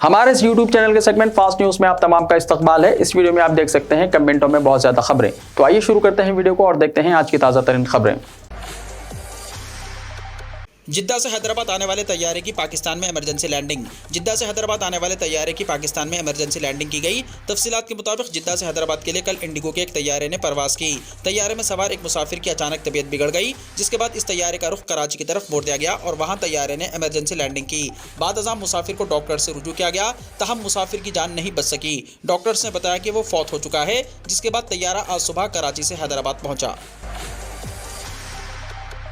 हमारे इस YouTube channel के सेगमेंट फास्ट न्यूज में आप तमाम का इस्तकबाल है। इस वीडियो में आप देख सकते हैं कमेंटों में बहुत ज्यादा खबरें। तो आइए शुरू करते हैं वीडियो को और देखते हैं आज की ताजा तरीन खबरें। जिद्दा से हैदराबाद आने वाले तैयारे की पाकिस्तान में इमरजेंसी लैंडिंग। जिद्दा से हैदराबाद आने वाले तैयारे की पाकिस्तान में इमरजेंसी लैंडिंग की गई। तफसीलात के मुताबिक जिद्दा से हैदराबाद के लिए कल इंडिगो के एक तैयारे ने परवास की। तैयारे में सवार एक मुसाफिर की अचानक तबीयत बिगड़ गई, जिसके बाद इस तैयारे का रुख कराची की तरफ मोड़ दिया गया और वहां तैयारे ने इमरजेंसी लैंडिंग की। बाद अज़ां मुसाफिर को डॉक्टर से रुजू किया गया, तहम मुसाफिर की जान नहीं बच सकी। डॉक्टर्स ने बताया कि वो फौत हो चुका है, जिसके बाद तैयारा आज सुबह कराची से हैदराबाद पहुंचा।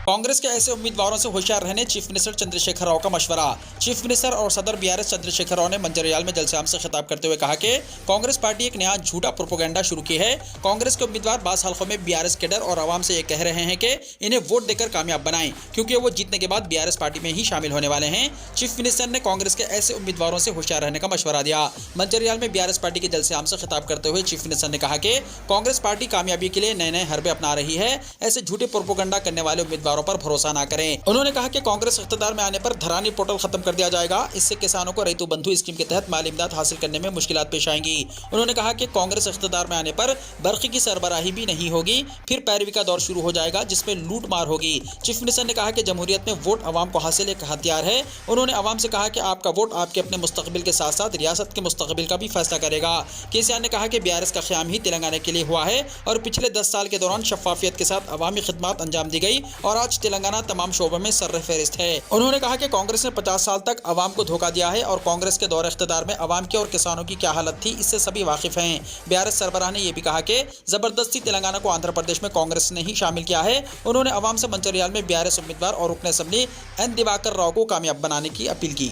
कांग्रेस के ऐसे उम्मीदवारों से होशियार रहने चीफ मिनिस्टर चंद्रशेखर राव का मशवरा। चीफ मिनिस्टर और सदर बीआरएस चंद्रशेखर राव ने मंजरियाल में जलसे आम से खिताब करते हुए कहा कि कांग्रेस पार्टी एक नया झूठा प्रोपेगेंडा शुरू की है। कांग्रेस के उम्मीदवार बास हल्कों में बीआरएस के डर और आवाम से ये कह रहे हैं कि इन्हें वोट देकर कामयाब बनाएं, क्योंकि वो जीतने के बाद बीआरएस पार्टी में ही शामिल होने वाले हैं। चीफ मिनिस्टर ने कांग्रेस के ऐसे उम्मीदवारों से होशियार रहने का मशवरा दिया। मंजरियाल में बीआरएस पार्टी के जलसे आम से खिताब करते हुए चीफ मिनिस्टर ने कहा कि कांग्रेस पार्टी कामयाबी के लिए नए नए हरबे अपना रही है। ऐसे झूठे प्रोपेगेंडा करने वाले उम्मीदवारों पर भरोसा न करें। उन्होंने कहा कि कांग्रेस इख्तियार में आने पर धरानी पोर्टल खत्म कर दिया जाएगा। इससे किसानों को रैतु बंधु स्कीम के तहत माली इमदाद हासिल करने में मुश्किलात पेश आएंगी। उन्होंने कहा कि कांग्रेस इख्तियार में आने पर बर्क़ी की सरबराही भी नहीं होगी, फिर पैरवी का दौर शुरू हो जाएगा जिसमें लूट मार होगी। चीफ मिनिस्टर ने कहा कि जमहूरियत में वोट अवाम को हासिल एक हथियार है। उन्होंने अवाम से कहा कि आपका वोट आपके अपने मुस्तकबिल के साथ साथ रियासत के मुस्तकबिल का भी फैसला करेगा। केसीआर ने कहा कि बीआरएस का क़याम ही तेलंगाना के लिए हुआ है और पिछले 10 साल के दौरान शफाफियत के साथ अवामी खिदमत अंजाम दी गई और आज तेलंगाना तमाम शोबों में सरफहरिस्त है। उन्होंने कहा कि कांग्रेस ने 50 साल तक अवाम को धोखा दिया है और कांग्रेस के दौर इख्तियार में अवाम की और किसानों की क्या हालत थी, इससे सभी वाकिफ हैं। बीआरएस सरबराह ने यह भी कहा कि जबरदस्ती तेलंगाना को आंध्र प्रदेश में कांग्रेस ने ही शामिल किया है। उन्होंने अवाम से मंचरियाल में बीआरएस उम्मीदवार और रुकन असेंबली एन दिवाकर राव को कामयाब बनाने की अपील की।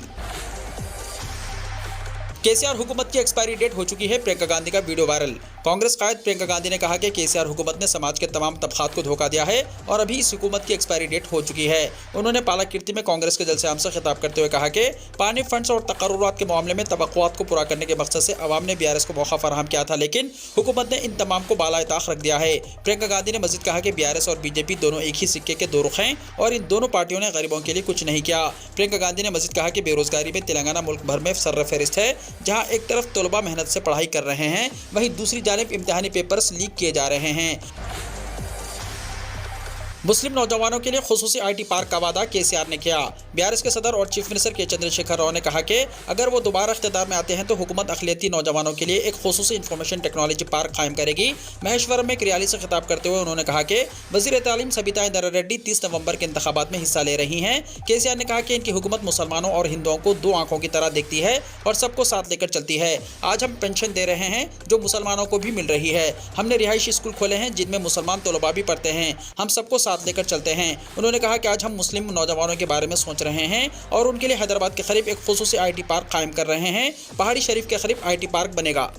केसीआर हुकूमत की एक्सपायरी डेट हो चुकी है, प्रियंका गांधी का वीडियो वायरल। कांग्रेस कायद प्रियंका गांधी ने कहा कि केसीआर हुकूमत ने समाज के तमाम तबकात को धोखा दिया है और अभी इस हुकूमत की एक्सपायरी डेट हो चुकी है। उन्होंने पालाकीर्ति में कांग्रेस के जलसे आम से खिताब करते हुए कहा कि पानी फंड्स और तकर्रुरात के मामले में तवक्कुआत को पूरा करने के मकसद से अवाम ने बीआरएस को मौका फराहम किया था, लेकिन हुकूमत ने इन तमाम को बाला-ए-ताख रख दिया है। प्रियंका गांधी ने मजीद कहा कि बीआरएस और बीजेपी दोनों एक ही सिक्के के दो रुख हैं और इन दोनों पार्टियों ने गरीबों के लिए कुछ नहीं किया। प्रियंका गांधी ने मजीद कहा कि बेरोजगारी में तेलंगाना मुल्क भर में सरफहरिस्त है, जहाँ एक तरफ तलबा मेहनत से पढ़ाई कर रहे हैं, वहीं दूसरी जानिब इम्तिहानी पेपर्स लीक किए जा रहे हैं। मुस्लिम नौजवानों के लिए खुसूसी आईटी पार्क का वादा केसीआर ने किया। बीआरएस के सदर और चीफ मिनिस्टर के चंद्रशेखर राव ने कहा कि अगर वो दोबारा इख्तियार में आते हैं तो हुकूमत अक़लियती नौजवानों के लिए एक खुसूसी इंफॉर्मेशन टेक्नोलॉजी पार्क कायम करेगी। महेश्वरम में एक रैली से खिताब करते हुए उन्होंने कहा कि वज़ीर तालीम सबिता इंदिरा रेड्डी 30 नवंबर के इंतखाबात में हिस्सा ले रही हैं। केसीआर ने कहा कि इनकी हुकूमत मुसलमानों और हिंदुओं को दो आंखों की तरह देखती है और सबको साथ लेकर चलती है। आज हम पेंशन दे रहे हैं जो मुसलमानों को भी मिल रही है। हमने रिहायशी स्कूल खोले हैं जिनमें मुसलमान तलबा भी पढ़ते हैं। हम सबको साथ लेकर चलते हैं। उन्होंने कहा कि आज हम मुस्लिम नौजवानों के बारे में सोच रहे हैं और उनके लिए हैदराबाद के करीब एक खुसूसी आईटी पार्क कायम कर रहे हैं। पहाड़ी शरीफ के करीब आईटी पार्क बनेगा।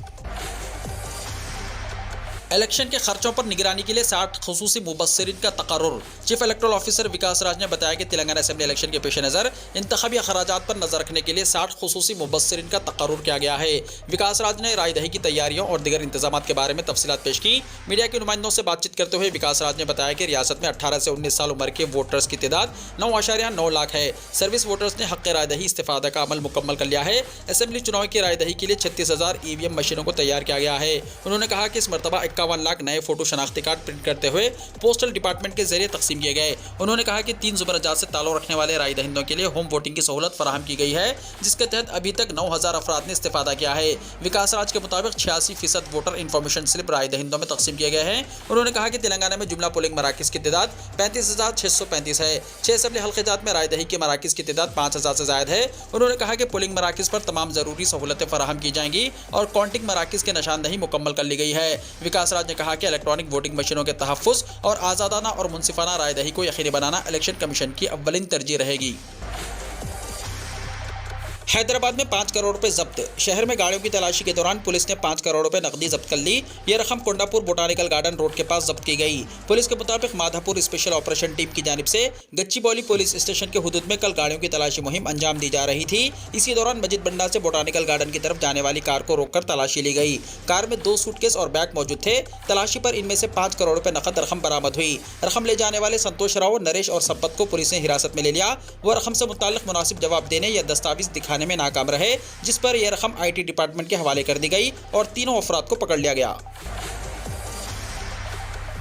इलेक्शन के खर्चों पर निगरानी के लिए 60 खुसूसी मुबस्सिरीन का तकर्रुर। चीफ इलेक्टोरल ऑफिसर विकास राज ने बताया कि तेलंगाना असेंबली इलेक्शन के पेश नज़र इंतखाबी अखराजात पर नजर रखने के लिए 60 खुसूसी मुबस्सिरीन का तकर्रुर किया गया है। विकास राज ने राय दही की तैयारियों और दीगर इंतजाम के बारे में तफसीलात पेश की। मीडिया के नुमाइंदों से बातचीत करते हुए विकास राज ने बताया कि रियासत में 18 से 19 साल उम्र के वोटर्स की तादाद 9.9 लाख है। सर्विस वोटर्स ने हक़ राय दही इस्तिफादा का अमल मुकम्मल कर लिया है। असेंबली चुनाव की राय दही के लिए 36,000 EVM मशीनों को तैयार किया गया है। उन्होंने कहा कि इस मरतबा 51 लाख नए फोटो शनाख्ती कार्ड प्रिंट करते हुए पोस्टल डिपार्टमेंट के जरिए तकसीम किए गए। उन्होंने कहा कि 3 ज़ुमरजात से ताल्लुक़ रखने वाले राय दहिंदों के लिए होम वोटिंग की सहूलत फराहम की गई है, जिसके तहत अभी तक 9,000 अफराद ने इस्तिफादा किया है। विकास राज के मुताबिक 86% वोटर इन्फॉर्मेशन स्लिप राय दहिंदों में तकसीम किए गए हैं। उन्होंने कहा कि तेलंगाना में जुमला पोलिंग मराकिज़ की तादाद 35,635 है। 6 असेंबली हल्क़ात में राय दही के मराकिज़ की तादाद 5,000 से ज़ायद है। उन्होंने कहा कि पोलिंग मराकिज़ पर तमाम ज़रूरी सहूलतें फराहम की जाएंगी और काउंटिंग मराकिज़ की निशानदही मुकम्मल कर ली गई है। विकास राज ने कहा कि इलेक्ट्रॉनिक वोटिंग मशीनों के तहफ़्फ़ुज़ और आज़ादाना और मुनसिफ़ाना राय दही को यकीनी बनाना इलेक्शन कमीशन की अव्वलिन तरजीह रहेगी। हैदराबाद में 5 करोड़ रुपए जब्त। शहर में गाड़ियों की तलाशी के दौरान पुलिस ने 5 करोड़ रुपए नकदी जब्त कर ली। यह रकम कोंडापुर बोटानिकल गार्डन रोड के पास जब्त की गई। पुलिस के मुताबिक माधापुर स्पेशल ऑपरेशन टीम की जानिब से गच्चीबौली पुलिस स्टेशन के हुदूद में कल गाड़ियों की तलाशी मुहिम अंजाम दी जा रही थी। इसी दौरान मस्जिद बंडा से बोटानिकल गार्डन की तरफ जाने वाली कार को रोककर तलाशी ली गई। कार में 2 सूटकेस और बैग मौजूद थे। तलाशी पर इनमें से 5 करोड़ रुपए नकद रकम बरामद हुई। रकम ले जाने वाले संतोष राव, नरेश और संपत को पुलिस ने हिरासत में ले लिया। वह रकम से मुताल्लिक मुनासिब जवाब देने या दस्तावेज दिखाने करने में नाकाम रहे, जिस पर यह रकम IT डिपार्टमेंट के हवाले कर दी गई और तीनों अफराद को पकड़ लिया गया।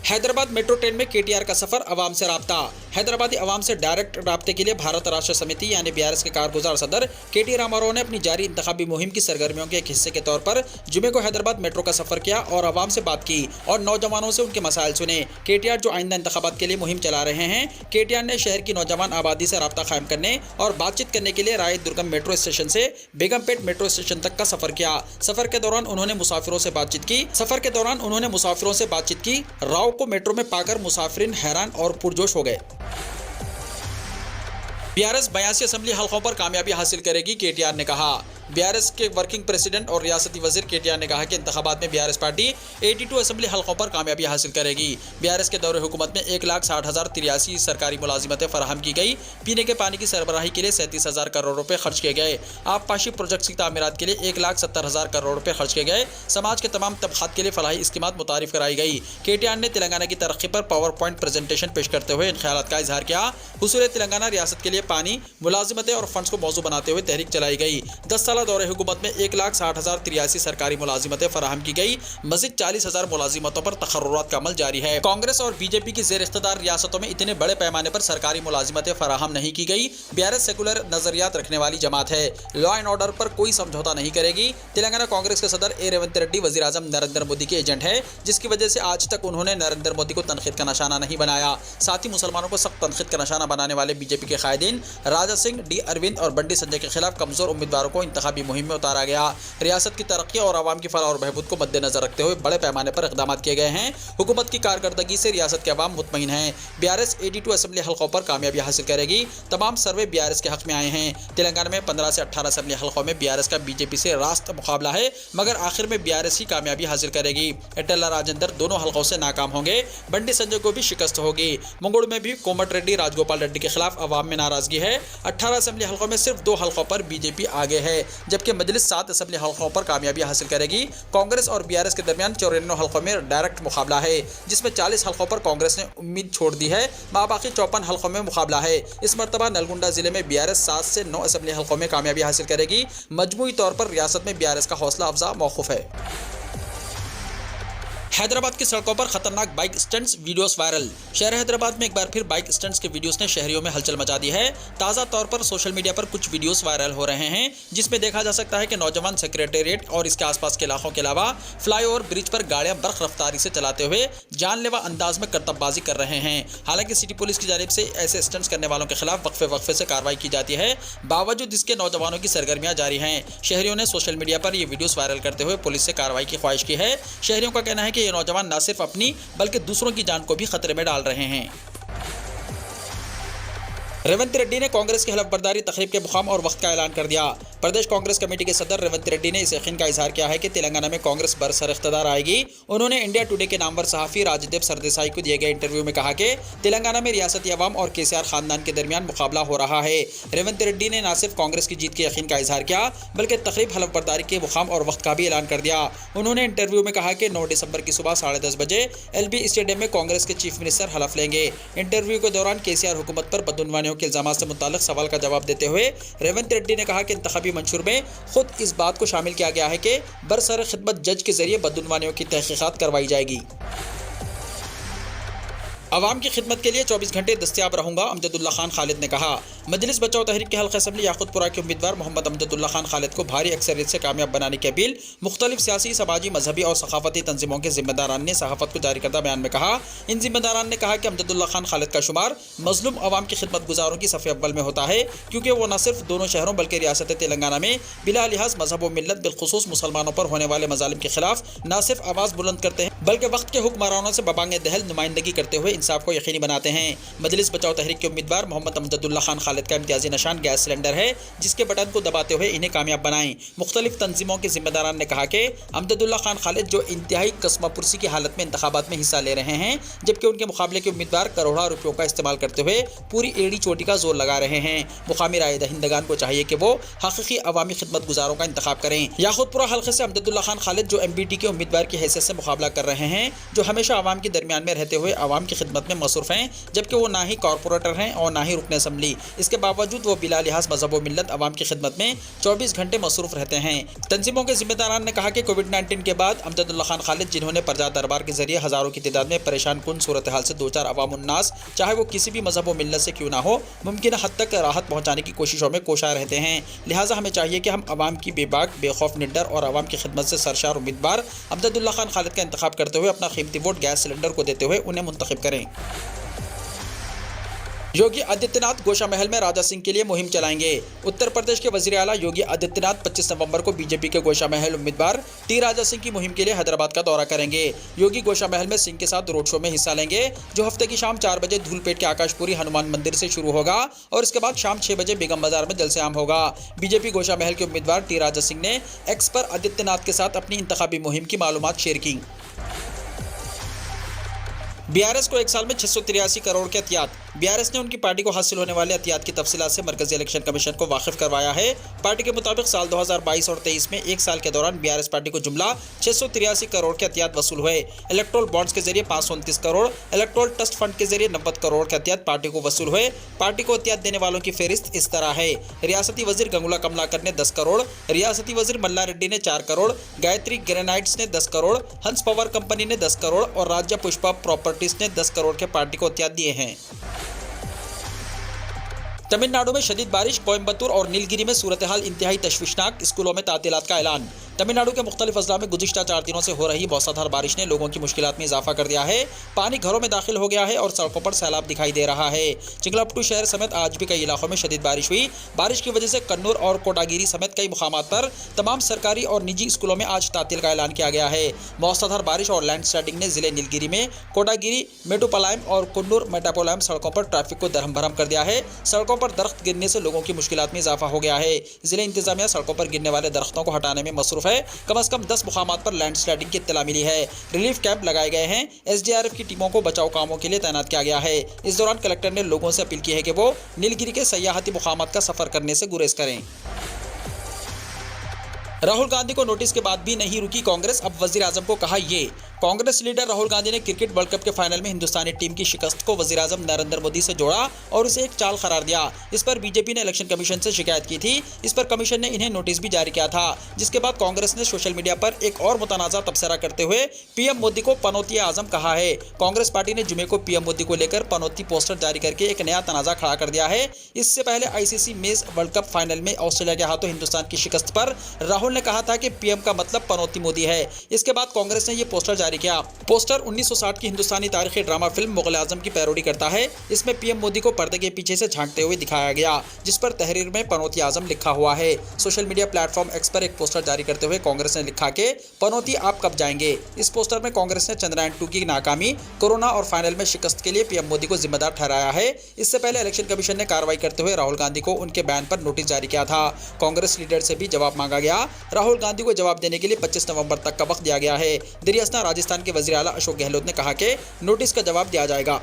हैदराबाद मेट्रो ट्रेन में KTR का सफर, अवाम से राब्ता। हैदराबादी अवाम से डायरेक्ट राब्ते के लिए भारत राष्ट्र समिति यानी BRS के कारगुजार सदर KT रामाराव ने अपनी जारी इंतखाबी मुहिम की सरगर्मियों के एक हिस्से के तौर पर जुमे को हैदराबाद मेट्रो का सफर किया और अवाम से बात की और नौजवानों से उनके मसाइल सुने। KTR जो आइंदा इंतखाबात के लिए मुहिम चला रहे हैं, KTR ने शहर की नौजवान आबादी से राब्ता कायम करने और बातचीत करने के लिए राय दुर्गम मेट्रो स्टेशन से बेगमपेट मेट्रो स्टेशन तक का सफर किया। सफर के दौरान उन्होंने मुसाफिरों से बातचीत की। राव को मेट्रो में पाकर मुसाफिरीन हैरान और पुरजोश हो गए। BRS 82 असेंबली हलकों पर कामयाबी हासिल करेगी, KTR ने कहा। BRS के वर्किंग प्रेसिडेंट और रियासती वजीर KTR ने कहा कि इंतखाबात में BRS पार्टी 82 असेंबली हलकों पर कामयाबी हासिल करेगी। BRS के दौरे हुकूमत में 1,60,083 सरकारी मुलाजिमतें फराहम की गई। पीने के पानी की सरबराही के लिए 37,000 करोड़ रुपए खर्च किए गए। आबपाशी प्रोजेक्ट्स की तामीरात के लिए 1,70,000 करोड़ रुपए खर्च किए गए। समाज के तमाम तबकात के लिए फलाही स्कीमात मुतारिफ कराई गई। KTR ने तेलंगाना की तरक्की पर पावर पॉइंट प्रेजेंटेशन पेश करते हुए इन ख्यालात का इजहार किया। हुसूल तेलंगाना रियासत के लिए पानी, मुलाजिमतें और फंड्स को मौजू बनाते हुए तहरीक चलाई गई। 10 साल दौरे हुकूमत में 1,60,083 सरकारी मुलाजिमतें फराहम की गई। मजीद 40,000 मुलाजिमतों पर तखर्रुरात का अमल जारी है। कांग्रेस और BJP की ज़ेर इख्तिदार रियासतों में इतने बड़े पैमाने पर सरकारी मुलाजिमतें फराहम नहीं की गई। BRS सेकुलर नजरियात रखने वाली जमात है, लॉ एंड ऑर्डर पर कोई समझौता नहीं करेगी। तेलंगाना कांग्रेस के सदर A रेवंत रेड्डी वजीर आजम नरेंद्र मोदी के एजेंट है, जिसकी वजह से आज तक उन्होंने नरेंद्र मोदी को तनखीद का निशाना नहीं बनाया। साथ ही मुसलमानों को सख्त तनखीद का निशाना बनाने वाले BJP के कायदीन राजा सिंह, D अरविंद और बंडी संजय के खिलाफ कमजोर उम्मीदवारों को इंतखाबी मुहिम में उतारा गया। रियासत की तरक्की और आवाम की फलाह और बहबूद को मद्देनजर रखते हुए बड़े पैमाने पर इक़दाम किए गए हैं। हुकूमत की कारकर्दगी से रियासत के अवाम मुतमईन हैं। BRS 82 असेंबली हलकों पर कामयाबी हासिल करेगी। तमाम सर्वे BRS के हक में आए हैं। तेलंगाना में 15 से 18 असेंबली हलकों में BRS का BJP से रास्त मुकाबला है, मगर आखिर में BRS ही कामयाबी हासिल करेगी। एटल्ला राजेंद्र दोनों हलकों से नाकाम होंगे। बंडी संजय को भी शिकस्त होगी। मंगोड़ में भी कोमट रेड्डी, राजगोपाल रेड्डी के खिलाफ अवाम में नाराजगी है। 18 असेंबली हलकों में सिर्फ 2 हलकों पर BJP आगे है, जबकि मजलिस 7 असेंबली हलकों पर कामयाबी हासिल करेगी। कांग्रेस और BRS के दरमियान 94 हलकों में डायरेक्ट मुकाबला है, जिसमें 40 हलकों पर कांग्रेस ने उम्मीद छोड़ दी है। बाकी 54 हलकों में मुकाबला है। इस मरतबा नलगुंडा जिले में BRS 7 से 9 असेंबली हलकों में कामयाबी हासिल करेगी। मजमूई तौर पर रियासत में BRS का हौसला अफजा मौकूफ है। हैदराबाद की सड़कों पर खतरनाक बाइक स्टंट्स, वीडियोस वायरल। शहर हैदराबाद में एक बार फिर बाइक स्टंट्स के वीडियोस ने शहरियों में हलचल मचा दी है। ताज़ा तौर पर सोशल मीडिया पर कुछ वीडियोस वायरल हो रहे हैं, जिसमें देखा जा सकता है कि नौजवान सेक्रेटेरिएट और इसके आसपास के इलाकों के अलावा फ्लाईओवर ब्रिज पर गाड़ियां बर्क रफ्तारी से चलाते हुए जानलेवा अंदाज में करतबबाजी कर रहे हैं। हालांकि सिटी पुलिस की जानिब से ऐसे स्टंट्स करने वालों के खिलाफ वक्फे से कार्रवाई की जाती है। बावजूद इसके नौजवानों की सरगर्मियां जारी हैं। शहरियों ने सोशल मीडिया पर ये वीडियोस वायरल करते हुए पुलिस से कार्रवाई की ख्वाहिश की है। शहरियों का कहना है कि ये नौजवान न सिर्फ अपनी बल्कि दूसरों की जान को भी खतरे में डाल रहे हैं। रेवंत रेड्डी ने कांग्रेस की हलफबरदारी तकरीब के मुकाम और वक्त का ऐलान कर दिया। प्रदेश कांग्रेस कमेटी के सदर रेवंत रेड्डी ने इस यकीन का इजहार किया है कि तेलंगाना में कांग्रेस बरसर इख्तिदार आएगी। उन्होंने इंडिया टुडे के नामवर सहाफ़ी राजदेव सरदेसाई को दिए गए इंटरव्यू में कहा कि तेलंगाना में रियासती अवाम और KCR खानदान के दरमियान मुकाबला हो रहा है। रेवंत रेड्डी ने न सिर्फ कांग्रेस की जीत के यकीन का इजहार किया, बल्कि तकरीब हलफबरदारी के मुकाम और वक्त का भी ऐलान कर दिया। उन्होंने इंटरव्यू में कहा कि 9 दिसंबर की सुबह 10:30 बजे LB स्टेडियम में कांग्रेस के चीफ मिनिस्टर हलफ लेंगे। इंटरव्यू के दौरान KCR हुकूमत पर बदउनवानियों के इल्जामात से मुताल्लिक़ सवाल का जवाब देते हुए रेवंत रेड्डी ने कहा कि इंतखाबी मंशूर में खुद इस बात को शामिल किया गया है कि बरसर खिदमत जज के जरिए बदउनवानियों की तहकीकात करवाई जाएगी। अवाम की खिदमत के लिए 24 घंटे दस्तयाब रहूंगा, अमजदुल्ला खान खालिद ने कहा। मजलिस बचाओ तहरीक के हल्का असेंबली याकूतपुरा के उम्मीदवार मोहम्मद अमजदुल्ला खान खालिद को भारी अक्सरियत से कामयाब बनाने की अपील मुख्तलिफ सियासी, समाजी, मजहबी और सकाफती तंजीमों के जिम्मेदारान ने सहाफ़त को जारी करदा बयान में कहा। इन जिम्मेदारान ने कहा कि अमजदुल्ला खान खालिद का शुमार मजलूम अवाम की खिदमत गुजारों की सफ़े अव्वल में होता है, क्योंकि वो न सिर्फ दोनों शहरों बल्कि रियासत तेलंगाना में बिला लिहाज मजहब व मिल्लत बिलखुसूस मुसलमानों पर होने वाले मजालिम के खिलाफ न सिर्फ आवाज़ बुलंद करते हैं, बल्कि वक्त के हुक्मरानों से बबांग दहल नुमाइंदगी करते हुए इंसाफ को यकीनी बनाते हैं। मजलिस बचाओ तहरीक के उम्मीदवार मोहम्मद अमजदुल्ला खान खालिद का इम्तियाजी निशान गैस सिलेंडर है, जिसके बटन को दबाते हुए इन्हें कामयाब बनाएं। मुख्तलिफ तंजीमों के जिम्मेदारान ने कहा कि अमजदुल्ला खान खालिद जो इंतहाई कस्मापुरसी की हालत में इंतखाबात में हिस्सा ले रहे हैं, जबकि उनके मुकाबले के उम्मीदवार करोड़ों रुपयों का इस्तेमाल करते हुए पूरी एड़ी चोटी का जोर लगा रहे हैं। मुकामी राय दहिंदगान को चाहिए कि वो हकीकी अवामी खिदमत गुजारों का इंतखाब करें। याकूतपुरा हल्के से अमजदुल्ला खान खालिद जो MBT के उम्मीदवार की हैसियत से मुकाबला कर रहे हैं, जो हमेशा अवाम के दरमियान में रहते हुए अवाम की खिदमत खिदमत में मसरूफ़ हैं, जबकि वो ना ही कॉरपोरेटर हैं और ना ही रुकन असम्बली। इसके बावजूद वो बिला लिहाज मजहब व मिल्लत अवाम की खिदमत में 24 घंटे मसरूफ़ रहते हैं। तंजीमों के जिम्मेदारान ने कहा कि कोविड-19 के बाद अमजदुल्ला खान खालिद, जिन्होंने प्रजा दरबार के जरिए हज़ारों की तादाद में परेशान कुन सूरत हाल से दो चार अवाम उन्नास, चाहे वो किसी भी मजहब व मिल्लत से क्यों ना हो, मुमकिन हद तक राहत पहुँचाने की कोशिशों में कोशा रहते हैं। लिहाजा हमें चाहिए कि हम अवाम की बेबाक, बेखौफ, निडर और अवाम की खिदमत से सरशार उम्मीदवार अमजदुल्ला खान खालिद का इंतखाब करते हुए अपना कीमती वोट गैस सिलेंडर को देते हुए उन्हें मुंतखब करें। योगी आदित्यनाथ गोशा महल में राजा सिंह के लिए मुहिम चलाएंगे। उत्तर प्रदेश के वजीर आला योगी आदित्यनाथ 25 नवंबर को बीजेपी के गोशा महल उम्मीदवार टी राजा सिंह की मुहिम के लिए हैदराबाद का दौरा करेंगे। योगी गोशा महल में सिंह के साथ रोड शो में हिस्सा लेंगे, जो हफ्ते की शाम 4 बजे धूलपेट के आकाशपुरी हनुमान मंदिर से शुरू होगा और इसके बाद शाम 6 बजे बेगम बाजार में जलसे-आम होगा। बीजेपी गोशा महल के उम्मीदवार टी राजा सिंह ने एक्स पर आदित्यनाथ के साथ अपनी इंतखाबी मुहिम की मालूमात शेयर की। बीआरएस को एक साल में 683 करोड़ के अतियात। बीआरएस ने उनकी पार्टी को हासिल होने वाले अतियात की तफसीलात से मरकजी इलेक्शन कमीशन को वाकिफ करवाया है। पार्टी के मुताबिक साल 2022 और 23 में एक साल के दौरान बीआरएस पार्टी को जुमला 683 करोड़ के अतियात वसूल हुए। इलेक्ट्रोल बॉन्ड्स के जरिए 529 करोड़, इलेक्ट्रोल ट्रस्ट फंड के जरिए 90 करोड़ के अतियात पार्टी को वसूल हुए। पार्टी को अतियात देने वालों की फहरिस्त इस तरह है। रियासती वजीर गंगुला कमलाकर ने 10 करोड़, रियासती वजीर मल्ला रेड्डी ने 4 करोड़, गायत्री ग्रेनाइट्स ने 10 करोड़, हंस पावर कंपनी ने 10 करोड़ और राज्य पुष्पा प्रॉपर्टीज ने 10 करोड़ के पार्टी को अतियात दिए हैं। तमिलनाडु में शदीद बारिश, कोयम्बतूर और नीलगिरी में सूरत हाल इंतहाई तशवीशनाक, स्कूलों में तातीलात का ऐलान। तमिलनाडु के मुख्तलिफ अजला में गुज़िश्ता 4 दिनों से हो रही मौसलाधार बारिश ने लोगों की मुश्किलात में इजाफा कर दिया है। पानी घरों में दाखिल हो गया है और सड़कों पर सैलाब दिखाई दे रहा है। चिंगलपट्टू शहर समेत आज भी कई इलाकों में शदीद बारिश हुई। बारिश की वजह से कन्नूर और कोटागिरी समेत कई मुकामात पर तमाम सरकारी और निजी स्कूलों में आज तातील का ऐलान किया गया है। मौसलाधार बारिश और लैंडस्लाइडिंग ने जिले नीलगिरी में कोटागिरी, मेटुपालायम और कुन्नूर मेटापोलायम सड़कों पर ट्रैफिक को दरहम भरम कर दिया है। सड़कों पर दरख्त गिरने से लोगों की मुश्किलात में इजाफा हो गया है। जिले इंतजामिया सड़कों पर गिरने वाले दरख्तों को हटाने में मसरूफ है। कम से कम 10 मुकामात पर लैंडस्लाइडिंग की इत्तला मिली है। रिलीफ कैंप लगाए गए हैं। एसडीआरएफ की टीमों को बचाव कामों के लिए तैनात किया गया है। इस दौरान कलेक्टर ने लोगों से अपील की है कि वो नीलगिरी के सयाहती मुकामात का सफर करने से गुरेज करें। राहुल गांधी को नोटिस के बाद भी नहीं रुकी कांग्रेस, अब वजीर आजम को कहा ये। कांग्रेस लीडर राहुल गांधी ने क्रिकेट वर्ल्ड कप के फाइनल में हिंदुस्तानी टीम की शिकस्त को वजीर आजम नरेंद्र मोदी से जोड़ा और उसे एक चाल करार दिया। इस पर बीजेपी ने इलेक्शन कमीशन से शिकायत की थी। इस पर कमीशन ने इन्हें नोटिस भी जारी किया था, जिसके बाद कांग्रेस ने सोशल मीडिया पर एक और मुतनाज़ा तबसरा करते हुए पीएम मोदी को पनौती आजम कहा है। कांग्रेस पार्टी ने जुमे को पीएम मोदी को लेकर पनौती पोस्टर जारी करके एक नया तनाज़ा खड़ा कर दिया है। इससे पहले ICC men's world cup final में ऑस्ट्रेलिया के हाथों हिंदुस्तान की शिकस्त पर राहुल ने कहा था कि पीएम का मतलब पनौती मोदी है। इसके बाद कांग्रेस ने यह पोस्टर जारी किया। पोस्टर 1960 की हिंदुस्तानी तारीखी ड्रामा फिल्म मुगल आजम की पैरोडी करता है। इसमें पीएम मोदी को पर्दे के पीछे से झांकते हुए दिखाया गया, जिस पर तहरीर में पनौती आजम लिखा हुआ है। सोशल मीडिया प्लेटफॉर्म एक्स पर एक पोस्टर जारी करते हुए कांग्रेस ने लिखा कि पनौती आप कब जाएंगे। इस पोस्टर में कांग्रेस ने चंद्रयान 2 की नाकामी, कोरोना और फाइनल में शिकस्त के लिए पीएम मोदी को जिम्मेदार ठहराया है। इससे पहले इलेक्शन कमीशन ने कार्रवाई करते हुए राहुल गांधी को उनके बयान पर नोटिस जारी किया था। कांग्रेस लीडर से भी जवाब मांगा गया। राहुल गांधी को जवाब देने के लिए 25 नवंबर तक का वक्त दिया गया है। दरियासना राजस्थान के वजीर आला अशोक गहलोत ने कहा कि नोटिस का जवाब दिया जाएगा।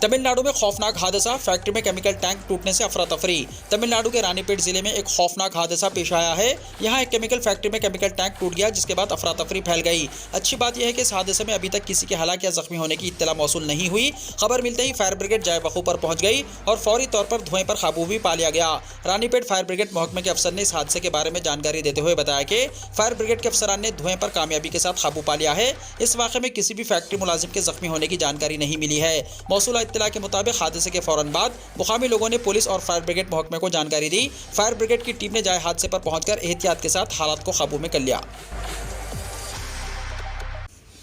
तमिलनाडु में खौफनाक हादसा, फैक्ट्री में केमिकल टैंक टूटने से अफरा तफरी। तमिलनाडु के रानीपेट जिले में एक खौफनाक हादसा पेश आया है। यहाँ एक केमिकल फैक्ट्री में केमिकल टैंक टूट गया, जिसके बाद अफरा तफरी फैल गई। अच्छी बात यह है कि इस हादसे में अभी तक किसी के हलाक या जख्मी होने की इत्तला मौसूल नहीं हुई। खबर मिलते ही फायर ब्रिगेड जाए वकू पर पहुंच गई और फौरी तौर पर धुएं पर काबू भी पा लिया गया। रानीपेट फायर ब्रिगेड महकमे के अफसर ने इस हादसे के बारे में जानकारी देते हुए बताया कि फायर ब्रिगेड के अफसरान ने धुएं पर कामयाबी के साथ काबू पा लिया है। इस वाक़े में किसी भी फैक्ट्री मुलाजिम के जख्मी होने की जानकारी नहीं मिली है। मौसूला इत्तला के मुताबिक हादसे के फौरन बाद मुकामी लोगों ने पुलिस और फायर ब्रिगेड महकमे को जानकारी दी। फायर ब्रिगेड की टीम ने जाए हादसे पर पहुंचकर एहतियात के साथ हालात को काबू में कर लिया।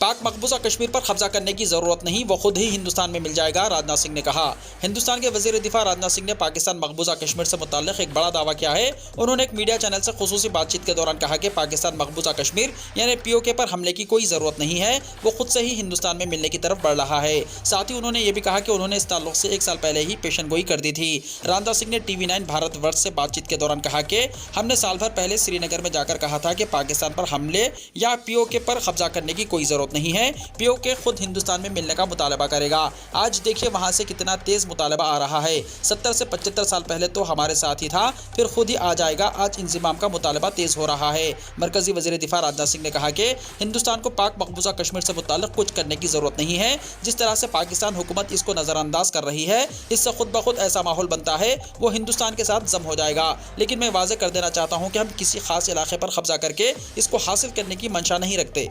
पाक मकबूजा कश्मीर पर कब्जा करने की ज़रूरत नहीं, वो खुद ही हिंदुस्तान में मिल जाएगा, राजनाथ सिंह ने कहा। हिंदुस्तान के वज़ीर दिफा राजनाथ सिंह ने पाकिस्तान मकबूजा कश्मीर से मुताल्लिक़ एक बड़ा दावा किया है। उन्होंने एक मीडिया चैनल से खुसूसी बातचीत के दौरान कहा कि पाकिस्तान मकबूजा कश्मीर यानी पीओके पर हमले की कोई ज़रूरत नहीं है, वो खुद से ही हिंदुस्तान में मिलने की तरफ बढ़ रहा है। साथ ही उन्होंने ये भी कहा कि उन्होंने इस ताल्लुक़ से 1 साल पहले ही पेशनगोई कर दी थी। राजनाथ सिंह ने TV9 भारतवर्ष से बातचीत के दौरान कहा कि हमने साल भर पहले श्रीनगर में जाकर कहा था कि पाकिस्तान पर हमले या पीओके पर कब्जा करने की कोई ज़रूरत जरूरत नहीं है। पीओके खुद हिंदुस्तान में मिलने का मुतालबा करेगा। आज देखिए वहां से कितना तेज मुतालबा आ रहा है। 70 से 75 साल पहले तो हमारे साथ ही था, फिर खुद ही आ जाएगा। आज इंज़िमाम का मुतालबा तेज हो रहा है। मरकजी वज़ीर दिफा राजनाथ सिंह ने कहा कि हिंदुस्तान को पाक मकबूजा कश्मीर से मुताल्लिक़ कुछ करने की जरूरत नहीं है। जिस तरह से पाकिस्तान हुकूमत इसको नजरअंदाज कर रही है, इससे खुद ब खुद ऐसा माहौल बनता है वो हिंदुस्तान के साथ जम हो जाएगा। लेकिन मैं वाज़ेह कर देना चाहता हूं कि हम किसी खास इलाके पर कब्जा करके इसको हासिल करने की मंशा नहीं रखते।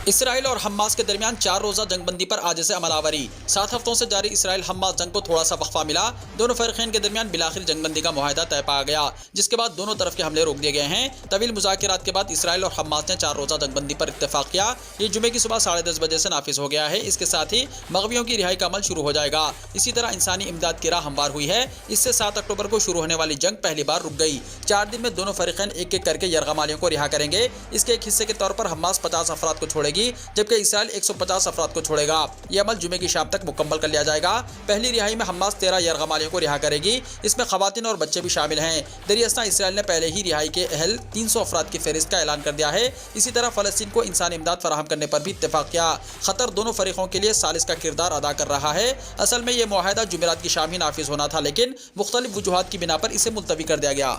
इसराइल और हमास के दरमियान 4 रोज़ा जंगबंदी पर आज से अमलावरी। 7 हफ्तों से जारी इसराइल हमास जंग को थोड़ा सा वक्फा मिला। दोनों फरीक़ैन के दरमियान बिलाखिर जंगबंदी का मुआहदा तय पाया गया, जिसके बाद दोनों तरफ के हमले रोक दिए गए हैं। तवील मुज़ाकिरात के बाद इसराइल और हमास ने 4 रोज़ा जंगबंदी पर इत्तेफाक किया। ये जुमे की सुबह 10:30 बजे से नाफिज हो गया है। इसके साथ ही मग़वियों की रिहाई का अमल शुरू हो जाएगा। इसी तरह इंसानी इमदाद की राह हमवार हुई है। इससे 7 अक्टूबर को शुरू होने वाली जंग पहली बार रुक गई। 4 दिन में दोनों फरीक़ैन एक एक करके यरग़मालियों को रिहा करेंगे। इसके एक हिस्से के तौर पर हमास 50 अफराद को छोड़ेगी, जबकि इसराइल 150 अफराद को छोड़ेगा। यह अमल जुमे की शाम तक मुकम्मल कर लिया जाएगा। पहली रिहाई में हमास 13 यरग़मालियों को रिहा करेगी। इसमें ख़वातीन और बच्चे भी शामिल हैं। दरियास्ता इसराइल ने पहले ही रिहाई के अहल 300 अफराद की फहरिस्त का ऐलान कर दिया है। इसी तरह फ़लस्तीन को इंसानी इमदाद फराहम करने पर भी इत्तेफाक किया। ख़तर दोनों फरीक़ों के लिए सालिस का किरदार अदा कर रहा है। असल में यह मुआहदा जुमेरात की शाम ही नाफिज होना था, लेकिन मुख्तलिफ वजूहात की बिना पर इसे मुलतवी कर दिया गया।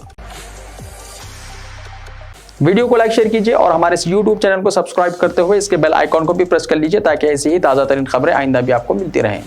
वीडियो को लाइक शेयर कीजिए और हमारे इस YouTube चैनल को सब्सक्राइब करते हुए इसके बेल आइकॉन को भी प्रेस कर लीजिए, ताकि ऐसी ही ताज़ा तरीन खबरें आइंदा भी आपको मिलती रहें।